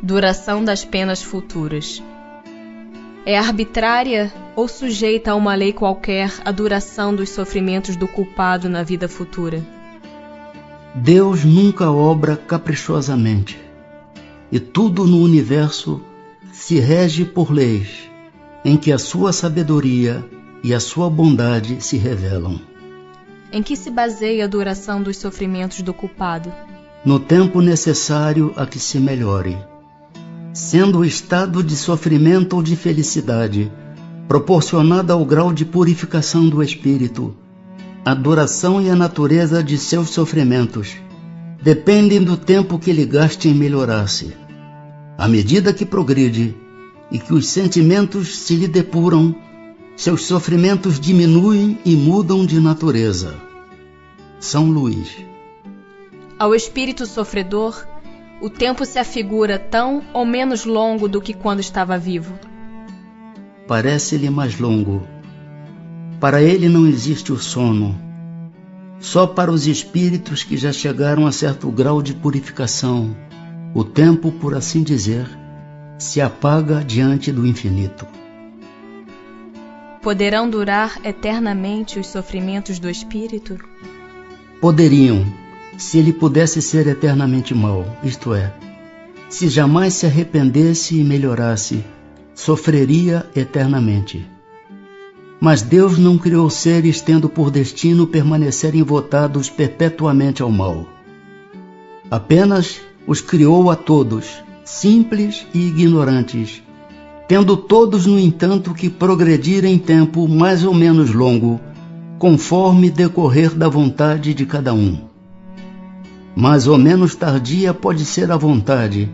Duração das penas futuras. É arbitrária ou sujeita a uma lei qualquer a duração dos sofrimentos do culpado na vida futura? Deus nunca obra caprichosamente, e tudo no universo se rege por leis em que a sua sabedoria e a sua bondade se revelam. Em que se baseia a duração dos sofrimentos do culpado? No tempo necessário a que se melhore, sendo o estado de sofrimento ou de felicidade proporcionada ao grau de purificação do espírito. A duração e a natureza de seus sofrimentos dependem do tempo que ele gaste em melhorar-se. À medida que progride e que os sentimentos se lhe depuram, seus sofrimentos diminuem e mudam de natureza. São Luís. Ao espírito sofredor, o tempo se afigura tão ou menos longo do que quando estava vivo? Parece-lhe mais longo. Para ele não existe o sono. Só para os espíritos que já chegaram a certo grau de purificação, o tempo, por assim dizer, se apaga diante do infinito. Poderão durar eternamente os sofrimentos do espírito? Poderiam, se ele pudesse ser eternamente mau, isto é, se jamais se arrependesse e melhorasse, sofreria eternamente. Mas Deus não criou seres tendo por destino permanecerem votados perpetuamente ao mal. Apenas os criou a todos, simples e ignorantes, tendo todos, no entanto, que progredir em tempo mais ou menos longo, conforme decorrer da vontade de cada um. Mais ou menos tardia pode ser a vontade,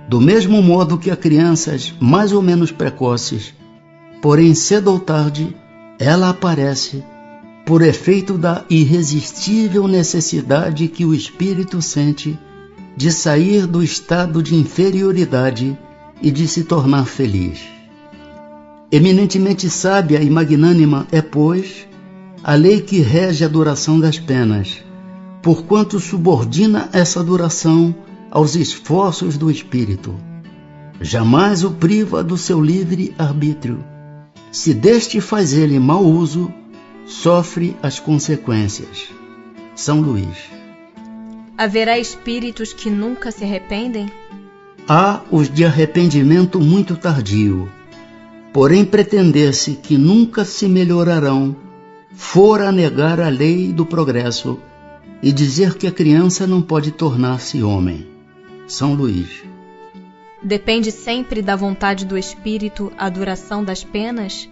do mesmo modo que a crianças mais ou menos precoces, porém cedo ou tarde ela aparece por efeito da irresistível necessidade que o espírito sente de sair do estado de inferioridade e de se tornar feliz. Eminentemente sábia e magnânima é, pois, a lei que rege a duração das penas, porquanto subordina essa duração aos esforços do espírito. Jamais o priva do seu livre arbítrio. Se deste faz ele mau uso, sofre as consequências. São Luís. Haverá espíritos que nunca se arrependem? Há os de arrependimento muito tardio, porém pretender-se que nunca se melhorarão, fora negar a lei do progresso e dizer que a criança não pode tornar-se homem. São Luís. Depende sempre da vontade do espírito a duração das penas?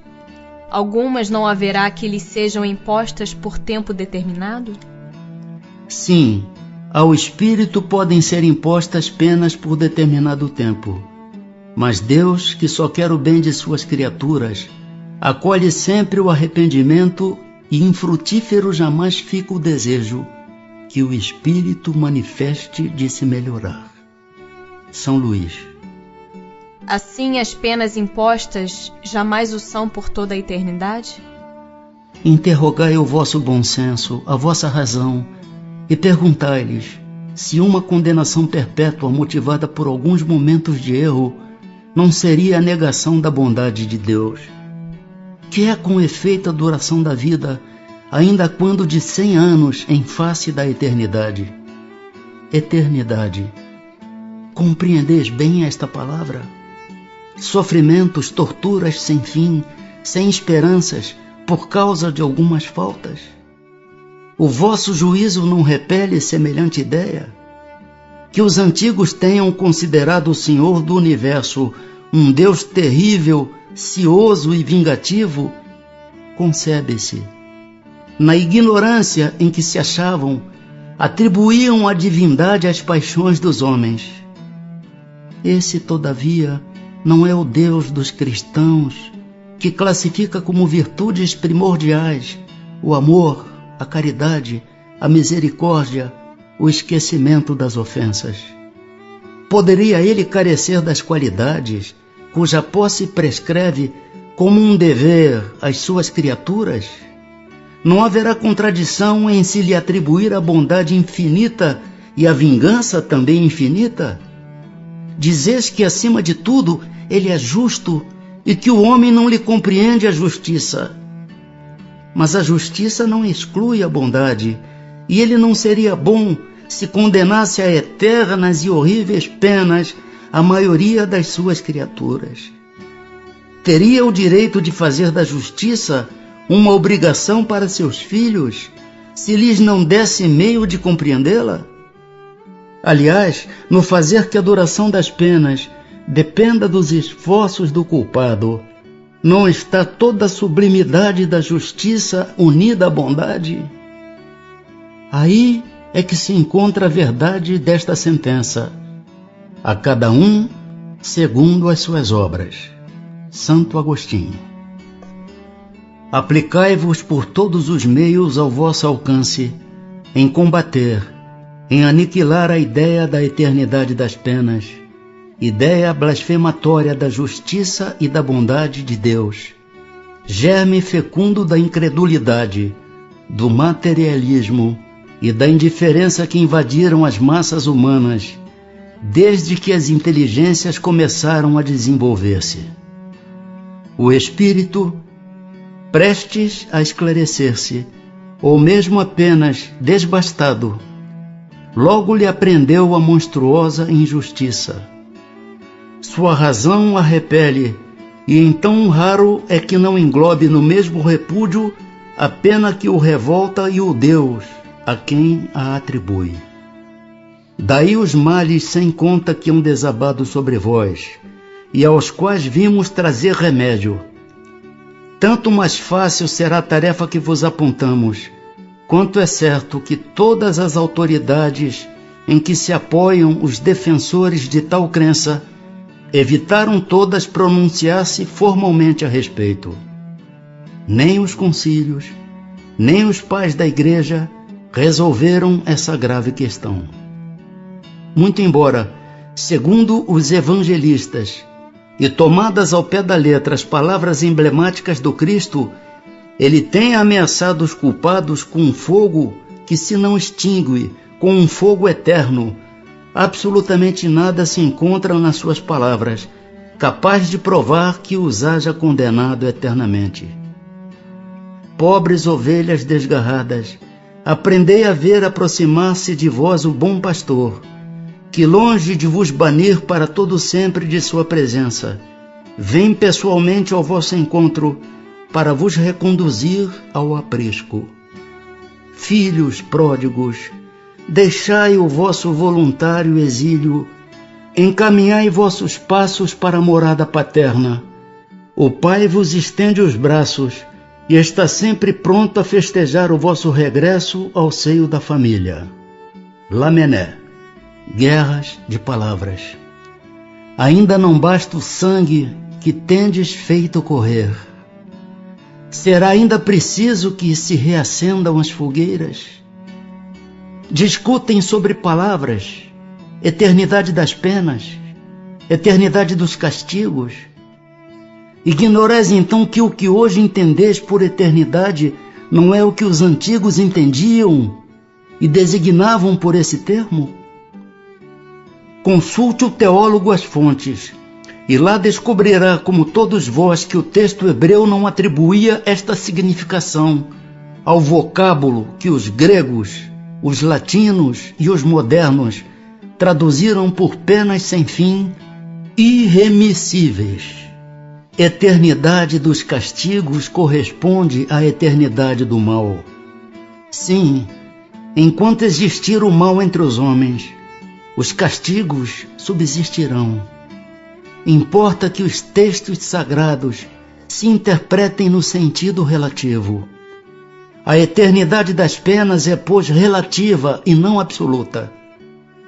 Algumas não haverá que lhes sejam impostas por tempo determinado? Sim, ao espírito podem ser impostas penas por determinado tempo. Mas Deus, que só quer o bem de suas criaturas, acolhe sempre o arrependimento e infrutífero jamais fica o desejo que o espírito manifeste de se melhorar. São Luís. Assim, as penas impostas jamais o são por toda a eternidade? Interrogai o vosso bom senso, a vossa razão, e perguntai-lhes se uma condenação perpétua motivada por alguns momentos de erro não seria a negação da bondade de Deus, que é com efeito a duração da vida, ainda quando de 100 anos em face da eternidade. Eternidade. Compreendeis bem esta palavra? Sofrimentos, torturas sem fim, sem esperanças, por causa de algumas faltas. O vosso juízo não repele semelhante ideia? Que os antigos tenham considerado o Senhor do Universo um Deus terrível, cioso e vingativo, concebe-se. Na ignorância em que se achavam, atribuíam a divindade às paixões dos homens. Esse, todavia, não é o Deus dos cristãos, que classifica como virtudes primordiais o amor, a caridade, a misericórdia, o esquecimento das ofensas. Poderia ele carecer das qualidades cuja posse prescreve como um dever às suas criaturas? Não haverá contradição em se lhe atribuir a bondade infinita e a vingança também infinita? dizes que, acima de tudo, ele é justo e que o homem não lhe compreende a justiça. Mas a justiça não exclui a bondade, e ele não seria bom se condenasse a eternas e horríveis penas a maioria das suas criaturas. Teria o direito de fazer da justiça uma obrigação para seus filhos, se lhes não desse meio de compreendê-la? Aliás, no fazer que a duração das penas dependa dos esforços do culpado, não está toda a sublimidade da justiça unida à bondade? Aí é que se encontra a verdade desta sentença: a cada um segundo as suas obras. Santo Agostinho. Aplicai-vos por todos os meios ao vosso alcance em combater, em aniquilar a ideia da eternidade das penas, ideia blasfematória da justiça e da bondade de Deus, germe fecundo da incredulidade, do materialismo e da indiferença que invadiram as massas humanas desde que as inteligências começaram a desenvolver-se. O espírito, prestes a esclarecer-se, ou mesmo apenas desbastado, logo lhe aprendeu a monstruosa injustiça. Sua razão a repele, e então raro é que não englobe no mesmo repúdio a pena que o revolta e o Deus a quem a atribui. Daí os males sem conta que hão desabado sobre vós, e aos quais vimos trazer remédio. Tanto mais fácil será a tarefa que vos apontamos, quanto é certo que todas as autoridades em que se apoiam os defensores de tal crença evitaram todas pronunciar-se formalmente a respeito. Nem os concílios, nem os pais da Igreja resolveram essa grave questão. Muito embora, segundo os evangelistas, e tomadas ao pé da letra as palavras emblemáticas do Cristo, ele tenha ameaçado os culpados com um fogo que se não extingue, com um fogo eterno, absolutamente nada se encontra nas suas palavras, capaz de provar que os haja condenado eternamente. Pobres ovelhas desgarradas, aprendei a ver aproximar-se de vós o bom pastor, que longe de vos banir para todo sempre de sua presença, vem pessoalmente ao vosso encontro para vos reconduzir ao aprisco. Filhos pródigos, deixai o vosso voluntário exílio, encaminhai vossos passos para a morada paterna. O Pai vos estende os braços e está sempre pronto a festejar o vosso regresso ao seio da família. Lamennais. Guerras de palavras. Ainda não basta o sangue que tendes feito correr. Será ainda preciso que se reacendam as fogueiras? Discutem sobre palavras, eternidade das penas, eternidade dos castigos. Ignorais então que o que hoje entendeis por eternidade não é o que os antigos entendiam e designavam por esse termo? Consulte o teólogo as fontes, e lá descobrirá, como todos vós, que o texto hebreu não atribuía esta significação ao vocábulo que os gregos, os latinos e os modernos traduziram por penas sem fim, irremissíveis. Eternidade dos castigos corresponde à eternidade do mal. Sim, enquanto existir o mal entre os homens, os castigos subsistirão. Importa que os textos sagrados se interpretem no sentido relativo. A eternidade das penas é, pois, relativa e não absoluta.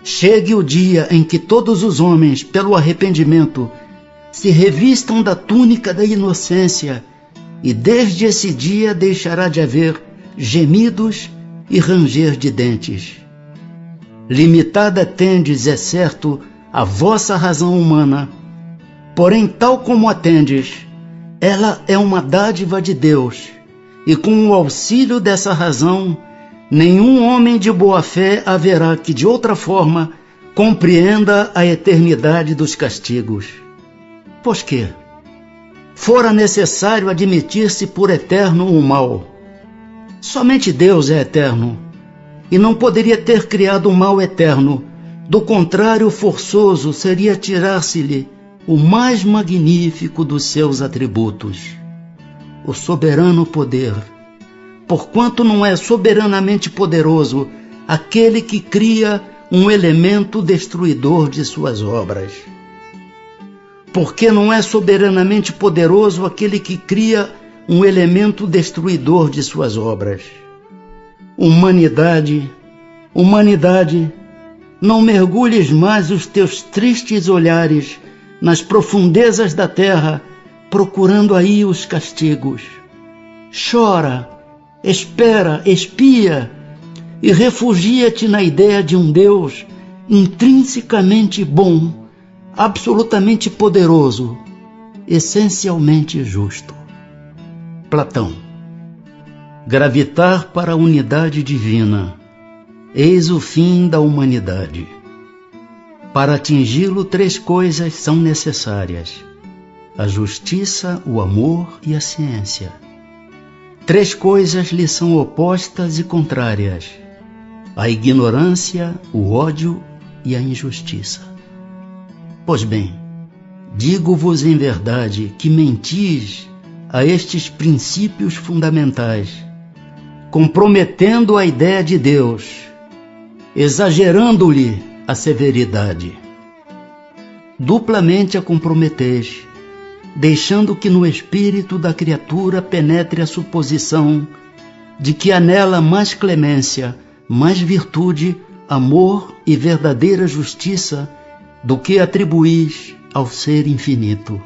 Chegue o dia em que todos os homens, pelo arrependimento, se revistam da túnica da inocência, e desde esse dia deixará de haver gemidos e ranger de dentes. Limitada tendes, é certo, a vossa razão humana, porém, tal como a tendes, ela é uma dádiva de Deus, e com o auxílio dessa razão, nenhum homem de boa fé haverá que de outra forma compreenda a eternidade dos castigos. Pois que fora necessário admitir-se por eterno o mal. Somente Deus é eterno, e não poderia ter criado o mal eterno. Do contrário, forçoso seria tirar-se-lhe o mais magnífico dos seus atributos, o soberano poder, porquanto não é soberanamente poderoso aquele que cria um elemento destruidor de suas obras. Porque não é soberanamente poderoso aquele que cria um elemento destruidor de suas obras. Humanidade, não mergulhes mais os teus tristes olhares nas profundezas da terra, procurando aí os castigos. Chora, espera, espia e refugia-te na ideia de um Deus intrinsecamente bom, absolutamente poderoso, essencialmente justo. Platão. Gravitar para a unidade divina, eis o fim da humanidade. Para atingi-lo, 3 coisas são necessárias: a justiça, o amor e a ciência. 3 coisas lhe são opostas e contrárias: a ignorância, o ódio e a injustiça. Pois bem, digo-vos em verdade que mentis a estes princípios fundamentais, comprometendo a ideia de Deus, exagerando-lhe a severidade. Duplamente a comprometeis, deixando que no espírito da criatura penetre a suposição de que há nela mais clemência, mais virtude, amor e verdadeira justiça do que atribuís ao ser infinito.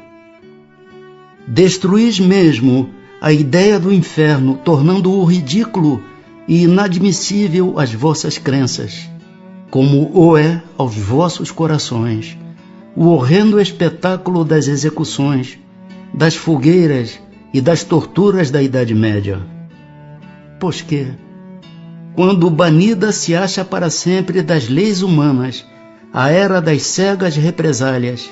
Destruís mesmo a ideia do inferno, tornando-o ridículo e inadmissível às vossas crenças, como o é aos vossos corações o horrendo espetáculo das execuções, das fogueiras e das torturas da Idade Média. Pois que, quando banida se acha para sempre das leis humanas a era das cegas represálias,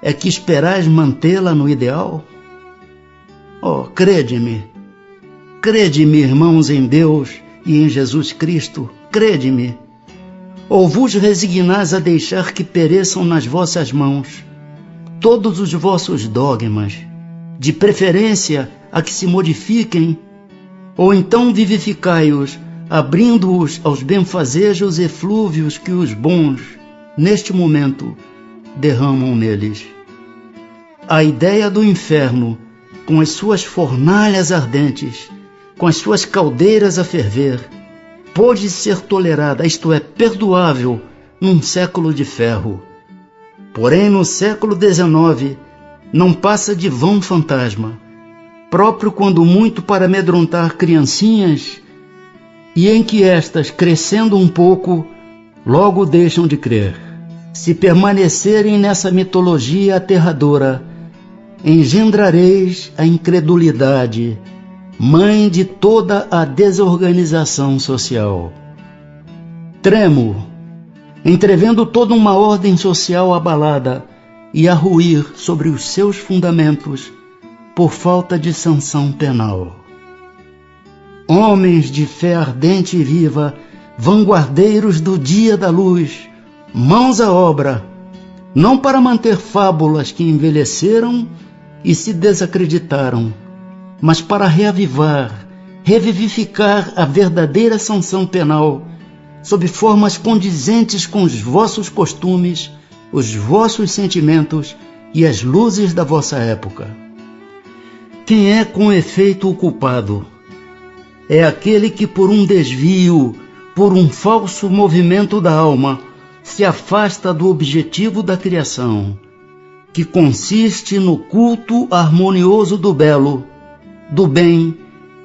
é que esperais mantê-la no ideal? Oh, crede-me, irmãos, em Deus e em Jesus Cristo, crede-me. Ou vos resignais a deixar que pereçam nas vossas mãos todos os vossos dogmas, de preferência a que se modifiquem, ou então vivificai-os, abrindo-os aos benfazejos eflúvios que os bons, neste momento, derramam neles. A ideia do inferno, com as suas fornalhas ardentes, com as suas caldeiras a ferver, pôde ser tolerada, isto é, perdoável, num século de ferro. Porém, no século XIX, não passa de vão fantasma, próprio quando muito para amedrontar criancinhas, e em que estas, crescendo um pouco, logo deixam de crer. Se permanecerem nessa mitologia aterradora, engendrareis a incredulidade, mãe de toda a desorganização social. Tremo, entrevendo toda uma ordem social abalada e a ruir sobre os seus fundamentos por falta de sanção penal. Homens de fé ardente e viva, vanguardeiros do dia da luz, mãos à obra, não para manter fábulas que envelheceram e se desacreditaram, mas para reavivar, revivificar a verdadeira sanção penal, sob formas condizentes com os vossos costumes, os vossos sentimentos e as luzes da vossa época. Quem é com efeito o culpado? É aquele que por um desvio, por um falso movimento da alma, se afasta do objetivo da criação, que consiste no culto harmonioso do belo, do bem,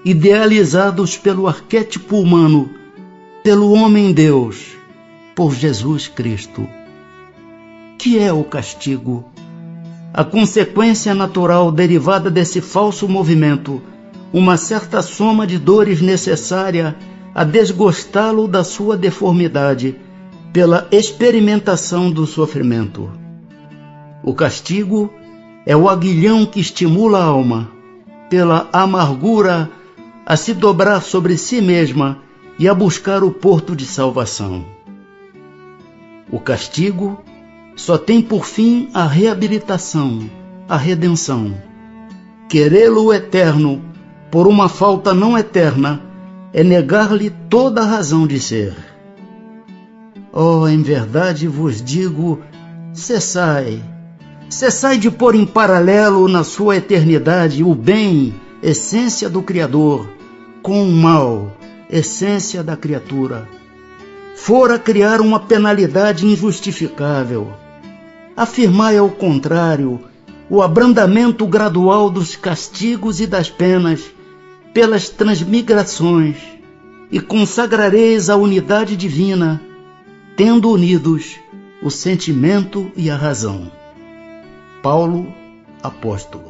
idealizados pelo arquétipo humano, pelo homem-Deus, por Jesus Cristo. Que é o castigo? A consequência natural derivada desse falso movimento, uma certa soma de dores necessária a desgostá-lo da sua deformidade, pela experimentação do sofrimento. O castigo é o aguilhão que estimula a alma, pela amargura, a se dobrar sobre si mesma e a buscar o porto de salvação. O castigo só tem por fim a reabilitação, a redenção. Querê-lo eterno por uma falta não eterna é negar-lhe toda a razão de ser. Oh, em verdade vos digo, cessai de pôr em paralelo na sua eternidade o bem, essência do Criador, com o mal, essência da criatura. Fora criar uma penalidade injustificável. Afirmai ao contrário o abrandamento gradual dos castigos e das penas pelas transmigrações, e consagrareis a unidade divina, tendo unidos o sentimento e a razão. Paulo, apóstolo.